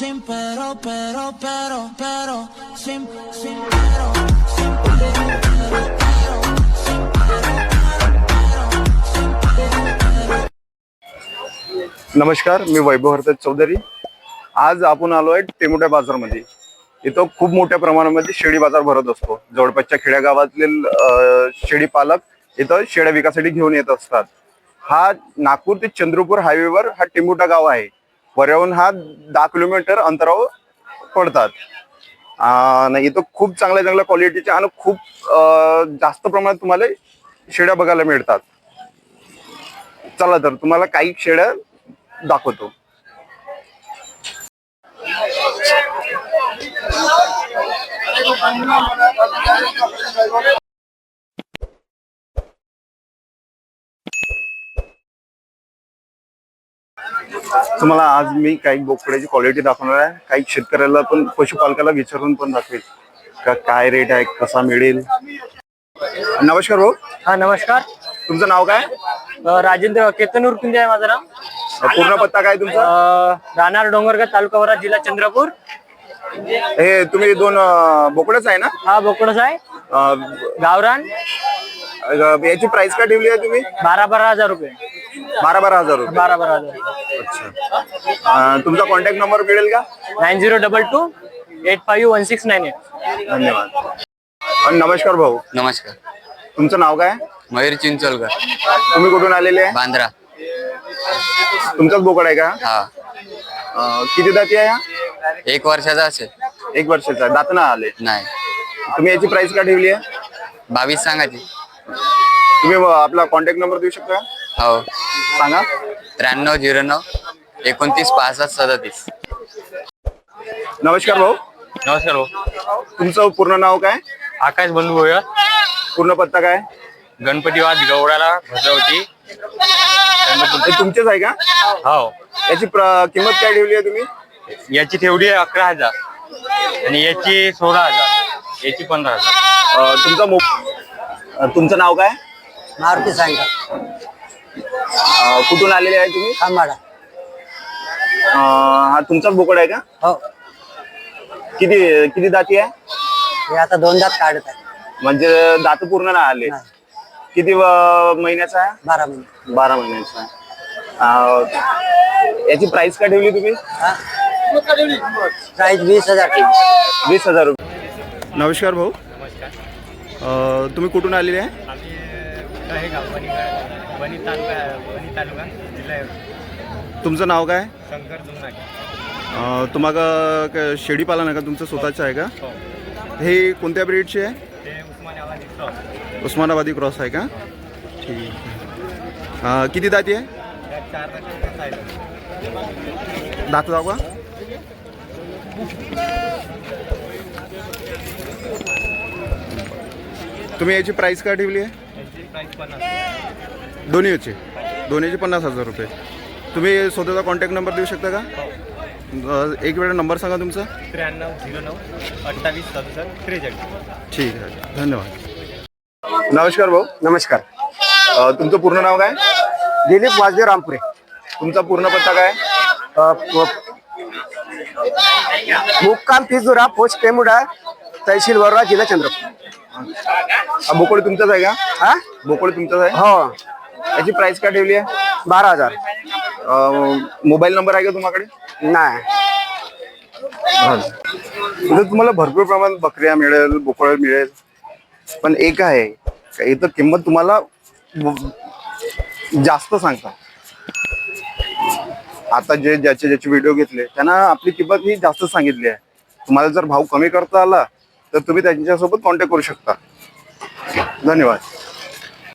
sin pero, sin pero, sin नमस्कार, मी वैभव हरदत चौधरी। आज आपण आलो आहे टेमुट्या बाजारमध्ये। इथं खूप मोठ्या प्रमाणामध्ये शेळी बाजार भरत असतो। जवळपासच्या खेड्यागावातील शेळी पालक इथं शेळ्या विकासाठी घेऊन येत असतात। हा नागपूर ते चंद्रपूर हायवेवर हा टेमुटा गाव आहे। वऱ्याहून हा 10 किलोमीटर अंतरावर पडतात। इथं खूप चांगल्या क्वालिटीच्या आणि खूप जास्त प्रमाणात तुम्हाला शेळ्या बघायला मिळतात। चला तर तुम्हाला काही शेळ्या दाखवतो। तुम्हाला आज मी काही बोकड्याची क्वालिटी दाखवणार आहे। काही शेतकऱ्याला पण पशुपालकाला विचारून पण दाखवेल का काय रेट आहे, कसा मिळेल। नमस्कार भाऊ। हा नमस्कार। तुमचं नाव काय? राजेंद्र केतन उर्कुंजे आहे माझं नाव। पूर्ण पत्ता काय तुमचा? राहणार डोंगरगाव, तालुका वरा, जिल्हा चंद्रपूर। हे तुम्ही दोन बोकडेच आहे ना? हा बोकडच आहे, गावरान। याची प्राइस काय ठेवली आहे तुम्ही? 12,000 रुपये। 12,000 रुपये। 12,000। अच्छा, तुमचा कॉन्टॅक्ट नंबर मिळेल का? 9022851698। धन्यवाद। नमस्कार भाऊ। नमस्कार। तुमचं नाव काय? मयूर चिंचोलकर। तुम्ही कुठून आलेले आहे? बांद्रा। तुमचाच बोकड आहे का? हा। किती दाती आहे? 1 वर्षाचा असेल। 1 वर्षाचा। दात ना आले? नाही। तुम्ही याची प्राइस काय ठेवली आहे? 22 सांगायची। तुम्ही आपला कॉन्टॅक्ट नंबर देऊ शकता? हो सांगा। 9309 29 65 37। नमस्कार भाऊ। नमस्कार भाऊ। तुमचं पूर्ण नाव काय? आकाश बंधू भोयर, पूर्ण पत्ता काय? गणपतीवाद, गवडाला, भद्रावती। हे तुमचेच आहे का? हो। याची किंमत काय ठेवली आहे तुम्ही? याची तेवढी 11,000 आणि याची 16,000, याची 15,000। तुमचं नाव काय? मारुती सांगा कुठून आलेले आहे तुम्ही? खांबाडा। हा तुमचाच बोकड आहे का? हो, किती किती दाती आहे? हे आता 2 दात काढत आहे। म्हणजे दात पूर्ण नाही आले? नाही, किती महिन्याचा आहे? 12 महिने। 12 महिन्याचा आहे। याची प्राइस काय ठेवली तुम्ही? प्राइस 20,000 ठेवली। 20,000 रुपये। नमस्कार भाऊ। तुम्ही कुठून आलेले आहे? तुमचं नाव काय? तुम्हाला शेळी पालन आहे का? तुमचं स्वतःचं आहे का? हे कोणत्या ब्रीडचे आहे? उस्मानाबादी क्रॉस आहे का? ठीक आहे। किती दाती आहे? दात दाखवा। तुम्ही याची प्राइस काय ठेवली आहे? दोन्हीची 50,000 रुपये। तुम्ही स्वतःचा कॉन्टॅक्ट नंबर देऊ शकता का? एक वेळा नंबर सांगा तुमचा। 9309 28 67 43। ठीक आहे, धन्यवाद। नमस्कार भाऊ। नमस्कार। तुमचं पूर्ण नाव काय? दिलीप वासदेव रामपुरे। तुमचा पूर्ण पत्ता काय? मुक्काम पिजुरा, पोस्ट टेमुडा, तहसील वरोरा, जिल्हा चंद्रपूर। बोकड तुमचाच आहे का? हा, बोकड तुमचाच आहे? हो। याची प्राइस काय ठेवली आहे? 12,000। मोबाईल नंबर आहे का तुमच्याकडे? नाही, इथं तुम्हाला भरपूर प्रमाणात बकऱ्या मिळेल, बोकड मिळेल, पण एक आहे का इथं किंमत तुम्हाला जास्त सांगता। आता ज्याचे व्हिडिओ घेतले त्यांना आपली किंमत ही जास्त सांगितली आहे। तुम्हाला जर भाव कमी करता आला तर तुम्ही त्यांच्यासोबत कॉन्टॅक्ट करू शकता। धन्यवाद।